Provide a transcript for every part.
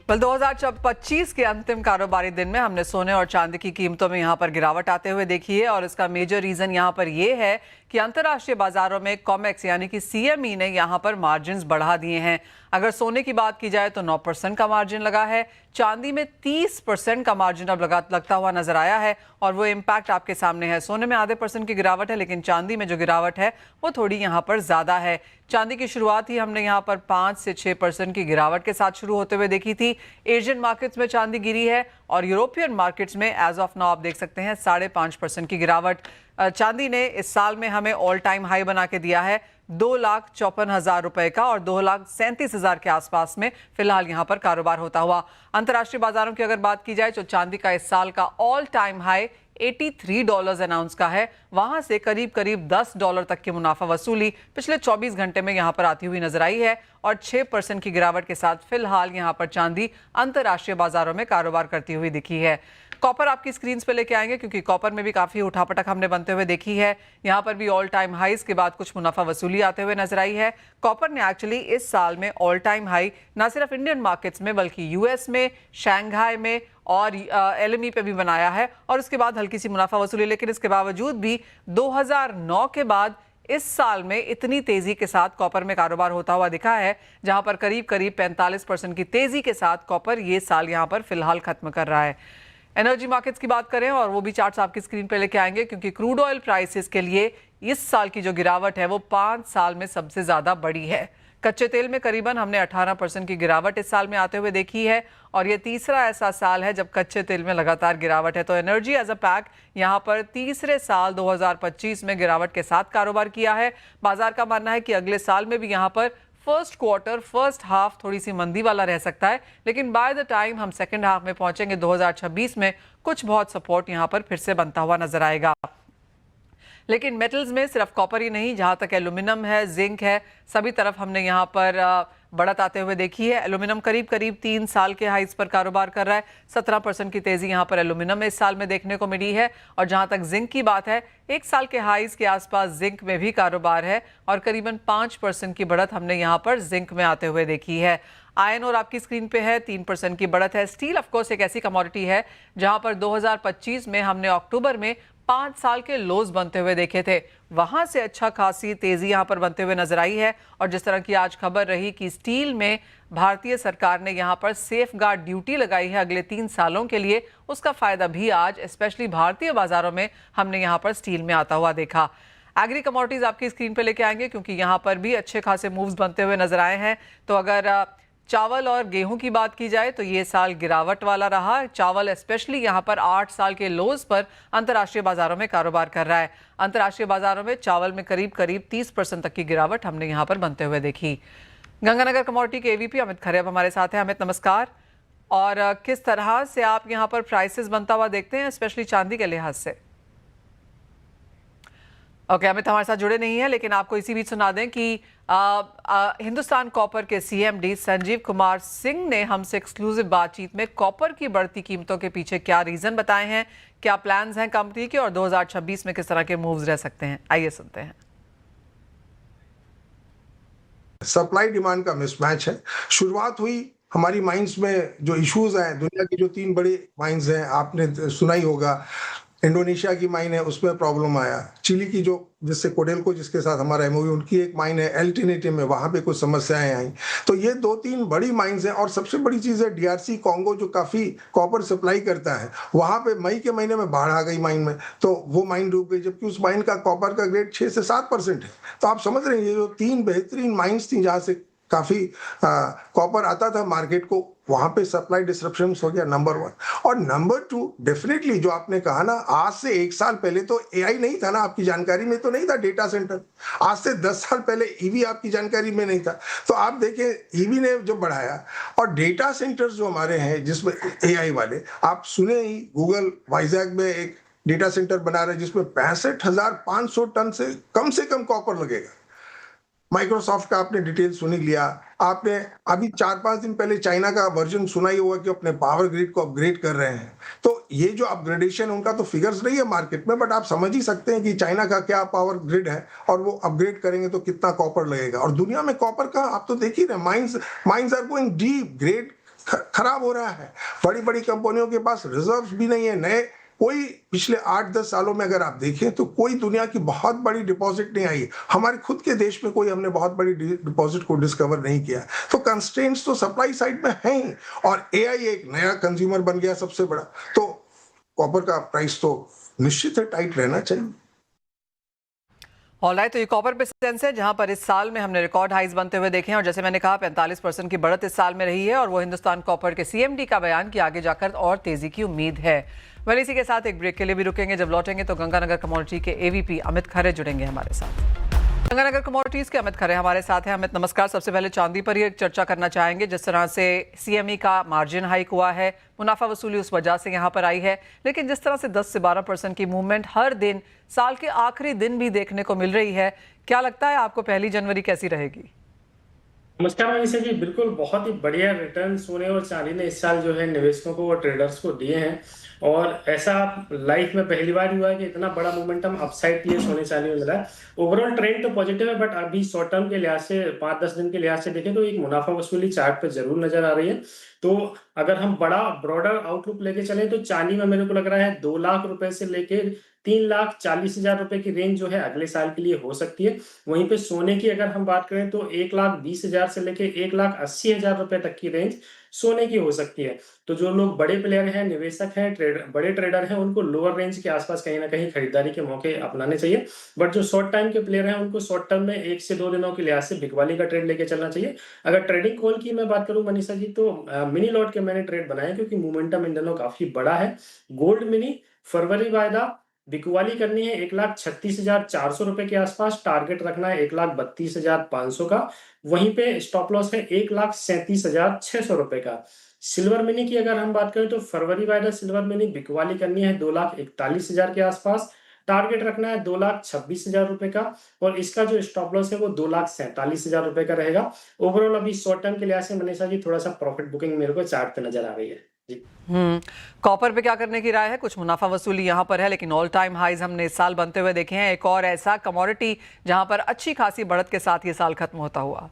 कल 2025 के अंतिम कारोबारी दिन में हमने सोने और चांदी की कीमतों में यहां पर गिरावट आते हुए देखी है और इसका मेजर रीजन यहां पर यह है कि अंतर्राष्ट्रीय बाजारों में कॉमेक्स यानी कि सीएमई ने यहां पर मार्जिन्स बढ़ा दिए हैं। अगर सोने की बात की जाए तो 9% का मार्जिन लगा है, चांदी में 30% का मार्जिन अब लगता हुआ नजर आया है और वो इम्पैक्ट आपके सामने है। सोने में आधे % की गिरावट है, लेकिन चांदी में जो गिरावट है वो थोड़ी यहाँ पर ज्यादा है। चांदी की शुरुआत ही हमने यहाँ पर 5 से 6% की गिरावट के साथ शुरू होते हुए देखी थी। एशियन मार्केट्स में चांदी गिरी है और यूरोपियन मार्केट्स में एज ऑफ नाउ आप देख सकते हैं 5.5% की गिरावट। चांदी ने इस साल में हमें ऑल टाइम हाई बना के दिया है 2,54,000 रुपए का और 2,37,000 के आसपास में फिलहाल यहां पर कारोबार होता हुआ। अंतर्राष्ट्रीय बाजारों की अगर बात की जाए तो चांदी का इस साल का ऑल टाइम हाई $83 अनाउंस का है। वहां से करीब करीब $10 तक की मुनाफा वसूली पिछले 24 घंटे में यहां पर आती हुई नजर आई है और 6% की गिरावट के साथ फिलहाल यहां पर चांदी अंतर्राष्ट्रीय बाजारों में कारोबार करती हुई दिखी है। कॉपर आपकी स्क्रीन पे लेके आएंगे क्योंकि कॉपर में भी काफी उठापटक हमने बनते हुए देखी है। यहां पर भी ऑल टाइम हाईज के बाद कुछ मुनाफा वसूली आते हुए नजर आई है। कॉपर ने एक्चुअली इस साल में ऑल टाइम हाई न सिर्फ इंडियन मार्केट्स में बल्कि यूएस में, शंघाई में और एलएमई पे भी बनाया है और उसके बाद हल्की सी मुनाफा वसूली। लेकिन इसके बावजूद भी 2009 के बाद इस साल में इतनी तेजी के साथ कॉपर में कारोबार होता हुआ दिखा है, जहां पर करीब करीब 45% की तेजी के साथ कॉपर ये साल यहां पर फिलहाल खत्म कर रहा है। एनर्जी मार्केट्स की बात करें और वो भी चार्ट्स आपकी स्क्रीन पे लेके आएंगे क्योंकि क्रूड ऑयल प्राइसेस के लिए इस साल की जो गिरावट है वो 5 साल में सबसे ज्यादा बड़ी है। कच्चे तेल में करीबन हमने 18% की गिरावट इस साल में आते हुए देखी है और ये तीसरा ऐसा साल है जब कच्चे तेल में लगातार गिरावट है। तो एनर्जी एज अ पैक यहां पर तीसरे साल 2025 में गिरावट के साथ कारोबार किया है। बाजार का मानना है कि अगले साल में भी यहां पर फर्स्ट हाफ थोड़ी सी मंदी वाला रह सकता है, लेकिन बाय द टाइम हम सेकंड हाफ में पहुंचेंगे 2026 में कुछ बहुत सपोर्ट यहां पर फिर से बनता हुआ नजर आएगा। लेकिन मेटल्स में सिर्फ कॉपर ही नहीं, जहां तक एल्यूमिनियम है, जिंक है, सभी तरफ हमने यहां पर बढ़त आते हुए देखी है। एल्यूमिनियम करीब करीब 3 साल के हाइस पर कारोबार कर रहा है। 17% की तेजी यहां पर एल्यूमिनियम में इस साल में देखने को मिली है और जहां तक जिंक की बात है 1 साल के हाइस के आसपास जिंक में भी कारोबार है और करीबन 5% की बढ़त हमने यहां पर जिंक में आते हुए देखी है। आयरन और आपकी स्क्रीन पे है 3% की बढ़त है। स्टील ऑफकोर्स एक ऐसी कमोडिटी है जहां पर 2025 में हमने अक्टूबर में 5 साल के लोज बनते हुए देखे थे, वहां से अच्छा खासी तेजी यहां पर बनते हुए नजर आई है। और जिस तरह की आज खबर रही कि स्टील में भारतीय सरकार ने यहां पर सेफ गार्ड ड्यूटी लगाई है अगले 3 सालों के लिए, उसका फायदा भी आज स्पेशली भारतीय बाजारों में हमने यहां पर स्टील में आता हुआ देखा। एग्री कमोडिटीज आपकी स्क्रीन पे लेके आएंगे क्योंकि यहां पर भी अच्छे खासे मूव्स बनते हुए नजर आए हैं। तो अगर चावल और गेहूं की बात की जाए तो ये साल गिरावट वाला रहा। चावल स्पेशली यहां पर 8 साल के लोज पर अंतर्राष्ट्रीय बाजारों में कारोबार कर रहा है। अंतर्राष्ट्रीय बाजारों में चावल में करीब करीब 30% तक की गिरावट हमने यहां पर बनते हुए देखी। गंगानगर कमोडिटी के एवीपी अमित खरे अब हमारे साथ हैं। अमित नमस्कार। और किस तरह से आप यहां पर प्राइसेस बनता हुआ देखते हैं स्पेशली चांदी के लिहाज से? ओके, अमित हमारे साथ जुड़े नहीं है, लेकिन आपको इसी बीच सुना दें कि हिंदुस्तान कॉपर के सीएमडी संजीव कुमार सिंह ने हमसे एक्सक्लूसिव बातचीत में कॉपर की बढ़ती कीमतों के पीछे क्या रीजन बताए हैं, क्या प्लान्स हैं कंपनी के और 2026 में किस तरह के मूव्स रह सकते हैं। आइए सुनते हैं। सप्लाई डिमांड का मिसमैच है। शुरुआत हुई हमारी माइंस में जो इश्यूज हैं, दुनिया की जो 3 बड़ी माइंस हैं, आपने सुना ही होगा। इंडोनेशिया की माइन है, उसमें प्रॉब्लम आया। चिली की जो जिससे कोडेल्को जिसके साथ हमारा एमओयू, उनकी एक माइन है एल्टरनेटिव में, वहां पे कुछ समस्याएं आई। तो ये 2-3 बड़ी माइंस हैं और सबसे बड़ी चीज है डीआरसी कॉन्गो जो काफी कॉपर सप्लाई करता है, वहां पे मई के महीने में बाढ़ आ गई माइन में, तो वो माइन डूब गई, जबकि उस माइन का कॉपर का ग्रेड 6 से 7% है। तो आप समझ रहे हैं ये जो 3 बेहतरीन माइंस थी जहां से काफी कॉपर आता था मार्केट को, वहां पे सप्लाई डिसरप्शन हो गया, नंबर 1। और नंबर 2 डेफिनेटली जो आपने कहा ना, आज से 1 साल पहले तो एआई नहीं था ना, आपकी जानकारी में तो नहीं था डेटा सेंटर। आज से 10 साल पहले ईवी आपकी जानकारी में नहीं था। तो आप देखें ईवी ने जो बढ़ाया और डेटा सेंटर्स जो हमारे हैं जिसमें एआई वाले, आप सुने ही गूगल वाइजैक में एक डेटा सेंटर बना रहे जिसमें 65,500 टन से कम कॉपर लगेगा। माइक्रोसॉफ्ट का आपने डिटेल सुन ही लिया। आपने अभी 4-5 दिन पहले चाइना का वर्जन सुना ही होगा कि अपने पावर ग्रिड को अपग्रेड कर रहे हैं। तो ये जो अपग्रेडेशन है, उनका तो फिगर्स नहीं है मार्केट में, बट आप समझ ही सकते हैं कि चाइना का क्या पावर ग्रिड है और वो अपग्रेड करेंगे तो कितना कॉपर लगेगा। और दुनिया में कॉपर का आप तो देख ही रहे, mines are going deep, grade खराब हो रहा है। बड़ी-बड़ी कंपनियों के पास रिजर्व्स भी नहीं है, नए कोई पिछले 8-10 सालों में अगर आप देखें तो कोई दुनिया की बहुत बड़ी डिपॉजिट नहीं आई। हमारे खुद के देश में कोई हमने बहुत बड़ी डिपॉजिट को डिस्कवर नहीं किया। तो कंस्ट्रेंट्स तो सप्लाई साइड में हैं ही और एआई एक नया कंज्यूमर बन गया सबसे बड़ा। तो कॉपर का प्राइस तो निश्चित है टाइट रहना चाहिए। ऑलराइट, तो ये कॉपर पेसेंस है जहां पर इस साल में हमने रिकॉर्ड हाइज बनते हुए देखे हैं और जैसे मैंने कहा 45% की बढ़त इस साल में रही है और वो हिंदुस्तान कॉपर के सीएमडी का बयान कि आगे जाकर और तेजी की उम्मीद है। वहीं इसी के साथ एक ब्रेक के लिए भी रुकेंगे। जब लौटेंगे तो गंगानगर कमोडिटी के एवीपी अमित खरे जुड़ेंगे हमारे साथ। गंगानगर कमोडिटीज के अमित खरे हमारे साथ हैं। अमित नमस्कार। सबसे पहले चांदी पर ही चर्चा करना चाहेंगे। जिस तरह से सीएमई का मार्जिन हाइक हुआ है, मुनाफा वसूली उस वजह से यहाँ पर आई है, लेकिन जिस तरह से 10 से 12% की मूवमेंट हर दिन साल के आखिरी दिन भी देखने को मिल रही है, क्या लगता है आपको 1 जनवरी कैसी रहेगी? नमस्कार मनीषा जी, बिल्कुल बहुत ही बढ़िया रिटर्न सोने और चांदी ने इस साल जो है निवेशकों को और ट्रेडर्स को दिए हैं और ऐसा लाइफ में पहली बार हुआ है कि इतना बड़ा मोमेंटम अपसाइड के लिए सोने चांदी में मिला है। ओवरऑल ट्रेंड तो पॉजिटिव है, बट अभी शॉर्ट टर्म के लिहाज से 5-10 दिन के लिहाज से देखें तो एक मुनाफा वसूली चार्ट पे जरूर नजर आ रही है। तो अगर हम बड़ा ब्रॉडर आउटलुक लेके चले तो चांदी में मेरे को लग रहा है 2 लाख रुपए से लेके 3,40,000 रुपए की रेंज जो है अगले साल के लिए हो सकती है। वहीं पे सोने की अगर हम बात करें तो 1,20,000 से लेके 1,80,000 रुपए तक की रेंज सोने की हो सकती है। तो जो लोग बड़े प्लेयर हैं, निवेशक हैं, बड़े ट्रेडर हैं, उनको लोअर रेंज के आसपास कहीं ना कहीं खरीदारी के मौके अपनाने चाहिए। बट जो शॉर्ट टाइम के प्लेयर हैं उनको शॉर्ट टर्म में 1 से 2 दिनों के लिहाज से बिकवाली का ट्रेड लेके चलना चाहिए। अगर ट्रेडिंग कॉल की मैं बात करूं मनीषा जी तो मिनी लॉट के मैंने ट्रेड बनाए क्योंकि मोमेंटम इन दिनों काफी बड़ा है। गोल्ड मिनी फरवरी वायदा बिकवाली करनी है 1,36,400 रुपए के आसपास, टारगेट रखना है 1,32,500 का। वहीं पे स्टॉप लॉस है 1,37,600 रुपए का। सिल्वर मिनी की अगर हम बात करें तो फरवरी वायदा सिल्वर मिनी बिकवाली करनी है 2,41,000 के आसपास, टारगेट रखना है 2,26,000 रुपए का और इसका जो स्टॉप लॉस है वो 2,47,000 रुपए का रहेगा। ओवरऑल अभी शॉर्ट टर्म के लिहाज से मनीषा जी थोड़ा सा प्रॉफिट बुकिंग मेरे को चार्ट पे नजर आ रही है जी। कॉपर पे क्या करने की राय है? कुछ मुनाफा वसूली यहाँ पर है, लेकिन ऑल टाइम हाइज हमने इस साल बनते हुए देखे हैं। एक और ऐसा कमोडिटी जहां पर अच्छी खासी बढ़त के साथ ये साल खत्म होता हुआ।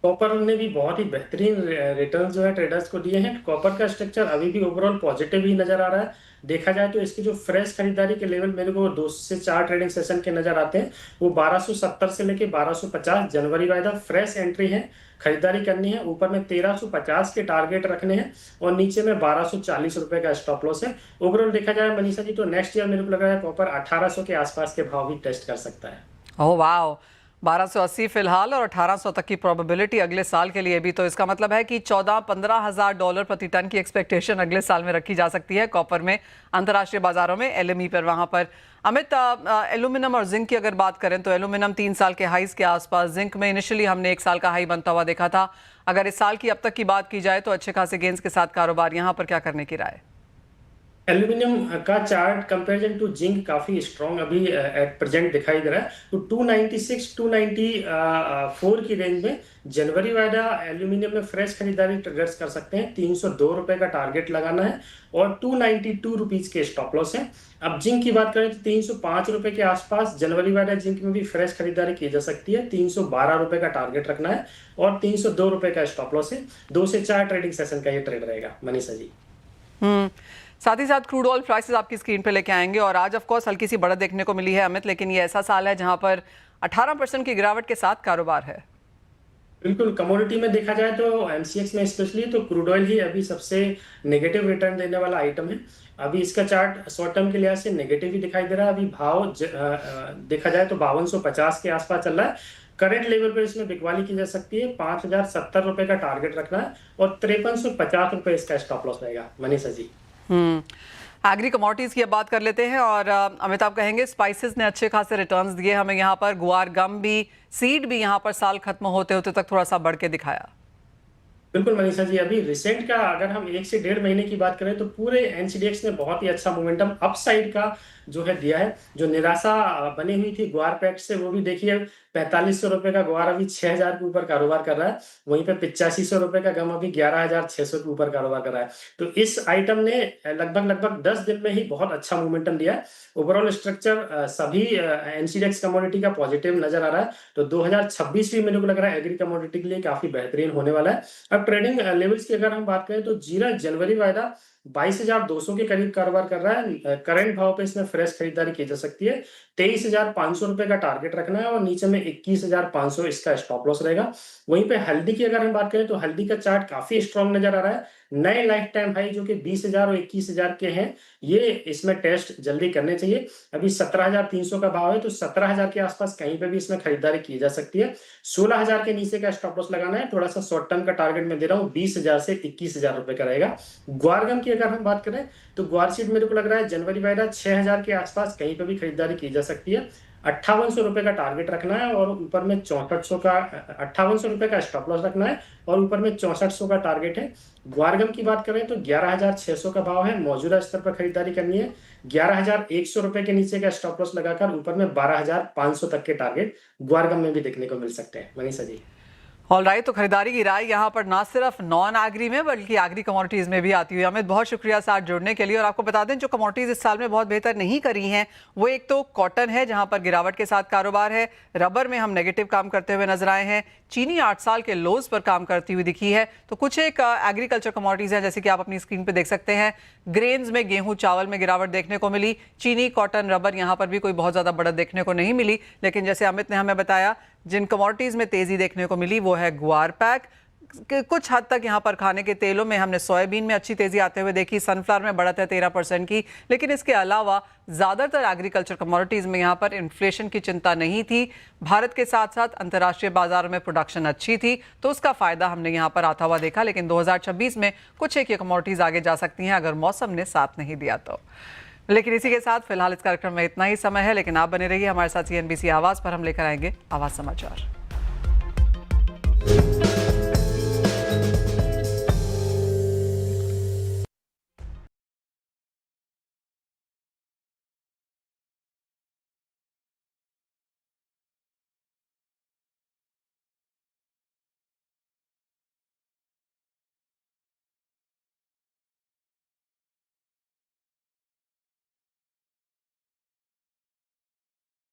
कॉपर ने भी बहुत ही बेहतरीन रिटर्न जो है ट्रेडर्स को दिए हैं। कॉपर का स्ट्रक्चर अभी भी ओवरऑल पॉजिटिव ही नजर आ रहा है। देखा जाए तो इसकी जो फ्रेश खरीदारी के लेवल मेरे को 2 से 4 ट्रेडिंग सेशन के नजर आते हैं, वो 1270 से लेके 1250 जनवरी वायदा फ्रेश एंट्री है, खरीदारी करनी है। ऊपर में 1350 के टारगेट रखने हैं और नीचे में 1240 रुपए का स्टॉप लॉस है। ओवरऑल देखा जाए मनीषा जी तो नेक्स्ट ईयर मेरे को लग रहा है कॉपर 1800 के आसपास के भाव भी टेस्ट कर सकता है। ओह वाह, 1280 फिलहाल और 1800 तक की प्रोबेबिलिटी अगले साल के लिए भी। तो इसका मतलब है कि 14-15 हजार डॉलर प्रति टन की एक्सपेक्टेशन अगले साल में रखी जा सकती है कॉपर में, अंतर्राष्ट्रीय बाजारों में, एलएमई पर। वहां पर अमित, एल्यूमिनियम और जिंक की अगर बात करें तो एल्यूमिनियम 3 साल के हाईज के आसपास, जिंक में इनिशियली हमने 1 साल का हाई बनता हुआ देखा था। अगर इस साल की अब तक की बात की जाए तो अच्छे खासे गेंस के साथ कारोबार, यहाँ पर क्या करने की राय? एल्यूमिनियम का चार्ट कंपैरिजन टू जिंक काफी स्ट्रॉन्ग अभी एट प्रेजेंट दिखाई दे रहा है। तो 296-294 की रेंज में जनवरी वायदा एल्यूमिनियम में फ्रेश खरीदारी ट्रेडर्स कर सकते हैं। 302 रुपए का टारगेट लगाना है और 292 रुपीज के स्टॉप लॉस है। अब जिंक की बात करें तो 305 रुपए के आसपास जनवरी वायदा जिंक में भी फ्रेश खरीदारी की जा सकती है। 312 रुपए का टारगेट रखना है और 302 रुपए का स्टॉप लॉस है। 2 से 4 ट्रेडिंग सेशन का ये ट्रेड रहेगा मनीषा जी। साथ ही साथ क्रूड ऑयल प्राइसेस आपकी स्क्रीन पे लेके आएंगे और आज ऑफ कोर्स हल्की सी बढ़त देखने को मिली है अमित, लेकिन ये ऐसा साल है जहां पर 18% की गिरावट के साथ कारोबार है। बिल्कुल, कमोडिटी में देखा जाए तो एमसीएक्स में स्पेशली तो क्रूड ऑयल ही अभी सबसे नेगेटिव रिटर्न देने वाला आइटम है। अभी इसका चार्ट शॉर्ट टर्म के लिहाज से नेगेटिव ही दिखाई दे रहा है। अभी भाव देखा जाए तो 5250 के आसपास चल रहा है। करंट लेवल पर इसमें बिकवाली की जा सकती है। 5,070 रुपए का टारगेट रखना है और 5350 रुपए इसका स्टॉप लॉस रहेगा मनीषा जी। एग्री कमोडिटीज की अब बात कर लेते हैं और अमित आप कहेंगे स्पाइसेस ने अच्छे खासे रिटर्न्स दिए हमें यहाँ पर। गुआर गम भी, सीड भी यहाँ पर साल खत्म होते होते तक थोड़ा सा बढ़ के दिखाया। बिल्कुल मनीषा जी, अभी रिसेंट का अगर हम 1 से 1.5 महीने की बात करें तो पूरे एनसीडीएक्स ने बहुत ही अच्छा मोमेंटम अपसाइड का जो है दिया है। जो निराशा बनी हुई थी ग्वार पैक्ट से वो भी देखिए 4500 रुपए का ग्वार अभी 6000 के ऊपर कारोबार कर रहा है। वहीं पे 8500 रुपए का गम अभी 11600 के ऊपर कारोबार कर रहा है। तो इस आइटम ने लगभग 10 दिन में ही बहुत अच्छा मोमेंटम दिया है। ओवरऑल स्ट्रक्चर सभी एनसीडीएक्स कमोडिटी का पॉजिटिव नजर आ रहा है। तो 2026 भी मेरे को लग रहा है एग्री कमोडिटी के लिए काफी बेहतरीन होने वाला है। अब ट्रेडिंग लेवल्स की अगर हम बात करें तो जीरा जनवरी वायदा 22,200 के करीब कारोबार कर रहा है। करंट भाव पे इसमें फ्रेश खरीदारी की जा सकती है। 23,500 रुपए का टारगेट रखना है और नीचे में 21,500 इसका स्टॉप लॉस रहेगा। वहीं पे हल्दी की अगर हम बात करें तो हल्दी का चार्ट काफी स्ट्रॉन्ग नजर आ रहा है। नए लाइफ टाइम हाई जो कि 20,000 और 21,000 के हैं, ये इसमें टेस्ट जल्दी करने चाहिए। अभी 17,300 का भाव है, तो 17,000 के आसपास कहीं पे भी इसमें खरीदारी की जा सकती है। 16,000 के नीचे का स्टॉप लॉस लगाना है। थोड़ा सा शॉर्ट टर्म का टारगेट मैं दे रहा हूँ 20,000 से 21,000 रुपए का रहेगा। ग्वारगम की अगर हम बात करें तो ग्वार सीड मेरे को लग रहा है जनवरी वायदा 6,000 के आसपास कहीं पे भी खरीदारी की जा सकती है। 5800 रुपए का टारगेट रखना है और ऊपर में 6400 का 5800 रुपए का स्टॉप लॉस रखना है और ऊपर में 6400 का टारगेट है। ग्वारगम की बात करें तो 11,600 का भाव है। मौजूदा स्तर पर खरीदारी करनी है। 11,100 रुपए के नीचे का स्टॉप लॉस लगाकर ऊपर में 12,500 तक के टारगेट ग्वारगम में भी देखने को मिल सकते हैं। मनीषा जी, ऑल राइट, तो खरीदारी की राय यहाँ पर ना सिर्फ नॉन एग्री में बल्कि एग्री कमोडिटीज में भी आती हुई। अमित, बहुत शुक्रिया साथ जुड़ने के लिए। और आपको बता दें जो कमोडिटीज इस साल में बहुत बेहतर नहीं करी हैं वो एक तो कॉटन है जहां पर गिरावट के साथ कारोबार है। रबर में हम नेगेटिव काम करते हुए नजर आए हैं। चीनी 8 साल के लोज पर काम करती हुई दिखी है। तो कुछ एक एग्रीकल्चर कमोडिटीज हैं जैसे कि आप अपनी स्क्रीन पर देख सकते हैं। ग्रेन्स में गेहूं चावल में गिरावट देखने को मिली। चीनी कॉटन रबर यहाँ पर भी कोई बहुत ज्यादा बढ़त देखने को नहीं मिली। लेकिन जैसे अमित ने हमें बताया जिन कमोडिटीज में तेजी देखने को मिली वो है ग्वार पैक। कुछ हद तक यहाँ पर खाने के तेलों में हमने सोयाबीन में अच्छी तेजी आते हुए देखी। सनफ्लावर में बढ़त है 13% की। लेकिन इसके अलावा ज्यादातर एग्रीकल्चर कमोडिटीज में यहाँ पर इन्फ्लेशन की चिंता नहीं थी। भारत के साथ साथ अंतर्राष्ट्रीय बाजारों में प्रोडक्शन अच्छी थी तो उसका फायदा हमने यहाँ पर आता हुआ देखा। लेकिन 2026 में कुछ एक ये कमोडिटीज आगे जा सकती हैं अगर मौसम ने साथ नहीं दिया तो। लेकिन इसी के साथ फिलहाल इस कार्यक्रम में इतना ही समय है। लेकिन आप बने रहिए हमारे साथ CNBC आवाज पर। हम लेकर आएंगे आवाज समाचार।